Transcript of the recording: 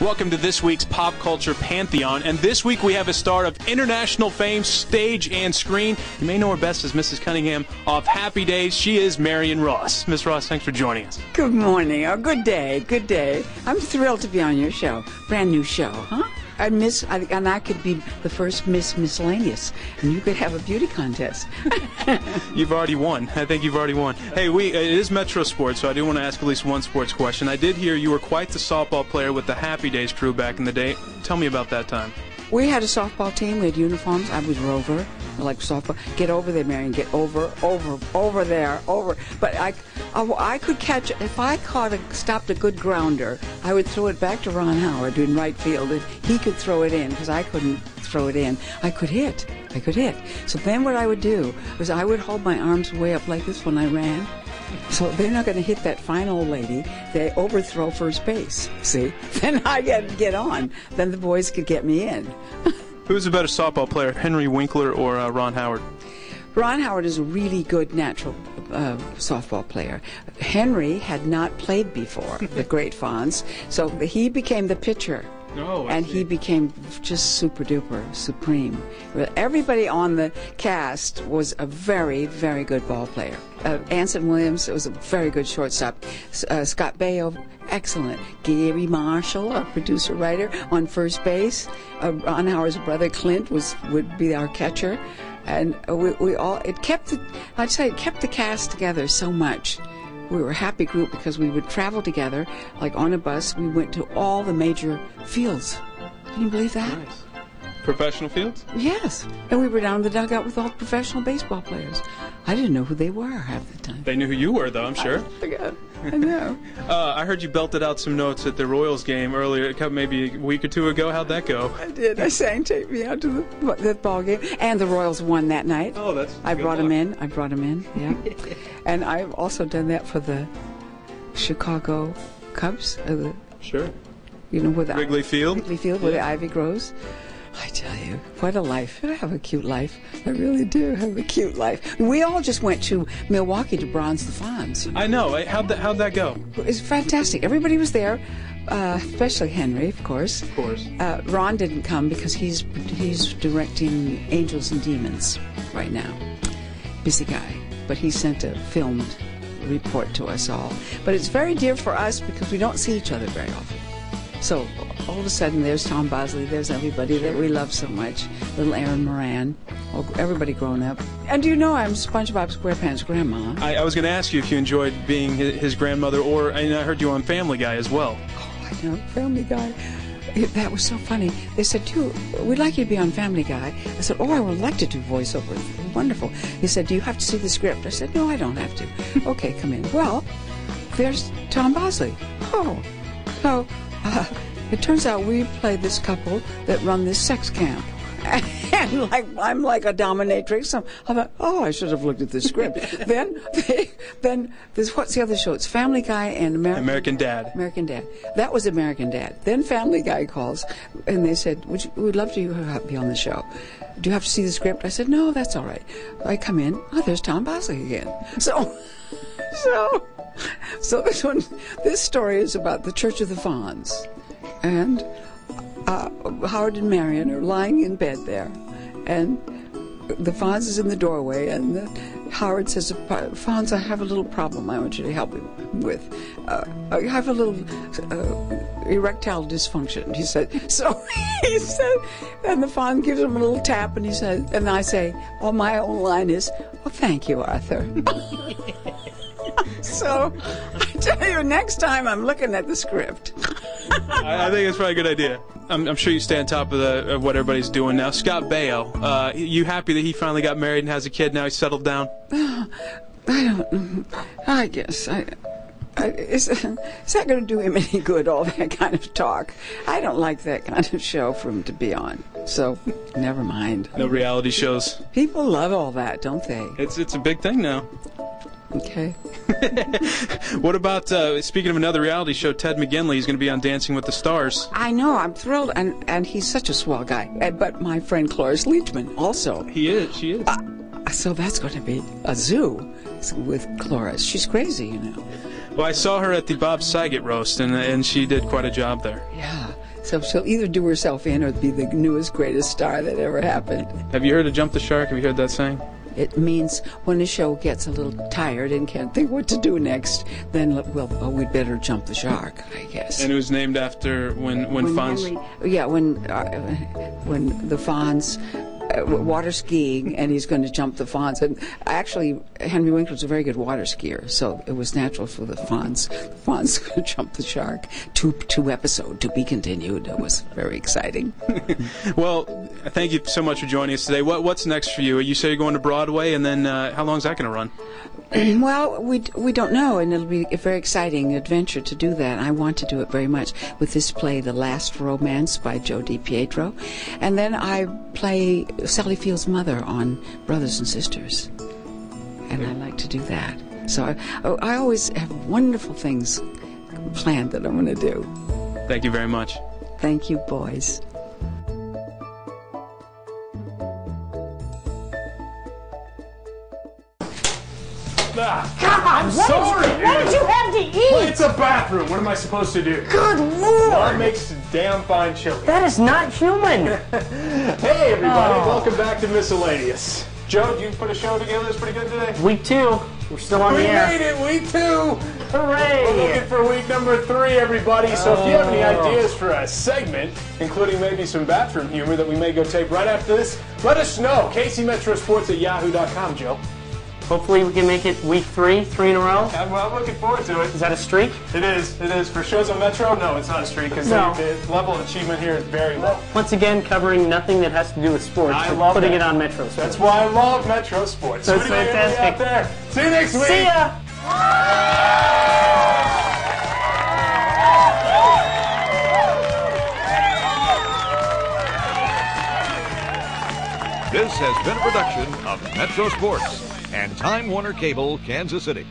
Welcome to this week's Pop Culture Pantheon, and this week we have a star of international fame, stage and screen. You may know her best as Mrs. Cunningham of Happy Days. She is Marion Ross. Miss Ross, thanks for joining us. Good morning, or good day, good day. I'm thrilled to be on your show. Brand new show, huh? And I could be the first Miss Miscellaneous, and you could have a beauty contest. You've already won. I think you've already won. Hey, it is Metro Sports, so I do want to ask at least one sports question. I did hear you were quite the softball player with the Happy Days crew back in the day. Tell me about that time. We had a softball team. We had uniforms. I was rover. I like softball. Get over there, Marion. Get over there, over. But I could catch, if I stopped a good grounder, I would throw it back to Ron Howard in right field, and he could throw it in, because I couldn't throw it in. I could hit. So then what I would do was I would hold my arms way up like this when I ran. So they're not going to hit that fine old lady. They overthrow first base. See? Then I get on. Then the boys could get me in. Who's a better softball player, Henry Winkler or Ron Howard? Ron Howard is a really good natural softball player. Henry had not played before, the great Fonz, so he became the pitcher. Oh, and he became just super duper supreme. Everybody on the cast was a very, very good ball player. Anson Williams was a very good shortstop. Scott Baio, excellent. Gary Marshall, our producer writer, on first base. Ron Howard's brother Clint would be our catcher, and it kept the cast together so much. We were a happy group because we would travel together, like on a bus. We went to all the major fields. Can you believe that? Nice. Professional fields? Yes. And we were down in the dugout with all the professional baseball players. I didn't know who they were half the time. They knew who you were, though, I'm sure. I know. I heard you belted out some notes at the Royals game earlier, maybe a week or two ago. How'd that go? I did. I sang "Take Me Out to the Ball Game," and the Royals won that night. Oh, that's. I brought them in. Yeah. And I've also done that for the Chicago Cubs. Sure. You know, with Wrigley Field. Wrigley Field, where the ivy grows. I tell you, what a life. I have a cute life. I really do have a cute life. We all just went to Milwaukee to bronze the Fonz. I know. How'd that go? It's fantastic. Everybody was there, especially Henry, of course. Of course. Ron didn't come because he's directing Angels and Demons right now. Busy guy. But he sent a filmed report to us all. But it's very dear for us because we don't see each other very often. So all of a sudden, there's Tom Bosley, there's everybody that we love so much, little Aaron Moran, everybody grown up. And you know I'm SpongeBob SquarePants' grandma. I was going to ask you if you enjoyed being his grandmother, and I heard you on Family Guy as well. Oh, I know, Family Guy. That was so funny. They said, we'd like you to be on Family Guy. I said, I would like to do voiceover. Wonderful. He said, do you have to see the script? I said, no, I don't have to. Okay, come in. Well, there's Tom Bosley. Oh, so... it turns out we play this couple that run this sex camp. And I'm like a dominatrix. I thought, I should have looked at the script. then there's, what's the other show? It's Family Guy and American Dad. American Dad. That was American Dad. Then Family Guy calls, and they said, we'd love to be on the show. Do you have to see the script? I said, no, that's all right. I come in. There's Tom Bosley again. So this story is about the Church of the Fonz, and Howard and Marion are lying in bed there, and the Fonz is in the doorway, and Howard says, Fonz, I have a little problem I want you to help me with. I have a little erectile dysfunction, he said. So he said, and the Fonz gives him a little tap, and he said, and I say, my own line is, thank you, Arthur. So, I tell you, next time I'm looking at the script. I think it's probably a good idea. I'm sure you stay on top of what everybody's doing now. Scott Baio, you happy that he finally got married and has a kid now? He's settled down? I guess. Is that going to do him any good, all that kind of talk? I don't like that kind of show for him to be on. So, never mind. No reality shows. People love all that, don't they? It's a big thing now. Okay. What about, speaking of another reality show, Ted McGinley is going to be on Dancing with the Stars. I know, I'm thrilled, and he's such a swell guy. But my friend Cloris Leachman also. She is. So that's going to be a zoo with Cloris. She's crazy, you know. Well, I saw her at the Bob Saget roast, and she did quite a job there. Yeah. So she'll either do herself in or be the newest, greatest star that ever happened. Have you heard of jump the shark? Have you heard that saying? It means when a show gets a little tired and can't think what to do next, then we'd better jump the shark, I guess. And it was named after when Fonz... when the Fonz water skiing, and he's going to jump the Fonz. And actually, Henry Winkler's a very good water skier, so it was natural for the Fonz. The Fonz going to jump the shark. Two episode to be continued. It was very exciting. Well, thank you so much for joining us today. What's next for you? You say you're going to Broadway, and then how long is that going to run? Well, we don't know, and it'll be a very exciting adventure to do that. I want to do it very much with this play, The Last Romance by Joe DiPietro. And then I play Sally Field's mother on Brothers and Sisters. And I like to do that. So I always have wonderful things planned that I'm going to do. Thank you very much. Thank you, boys. God, what did you have to eat? Well, it's a bathroom. What am I supposed to do? Good Lord! Mom makes damn fine chili. That is not human. Hey, everybody. Welcome back to Miscellaneous. Joe, did you put a show together that's pretty good today? Week 2. We're still on the air. We made it, week 2. Hooray! We're looking for week number 3, everybody. So if you have any ideas for a segment, including maybe some bathroom humor that we may go tape right after this, let us know. KCMetrosports@yahoo.com, Joe. Hopefully we can make it week 3 in a row. I'm looking forward to it. Is that a streak? It is. It is. For shows on Metro, no, it's not a streak because No. the level of achievement here is very low. Once again, covering nothing that has to do with sports. I but love putting that. it on Metro Sports. That's why I love Metro Sports. That's So anyway, everybody fantastic. out there. See you next week. See ya! This has been a production of Metro Sports and Time Warner Cable, Kansas City.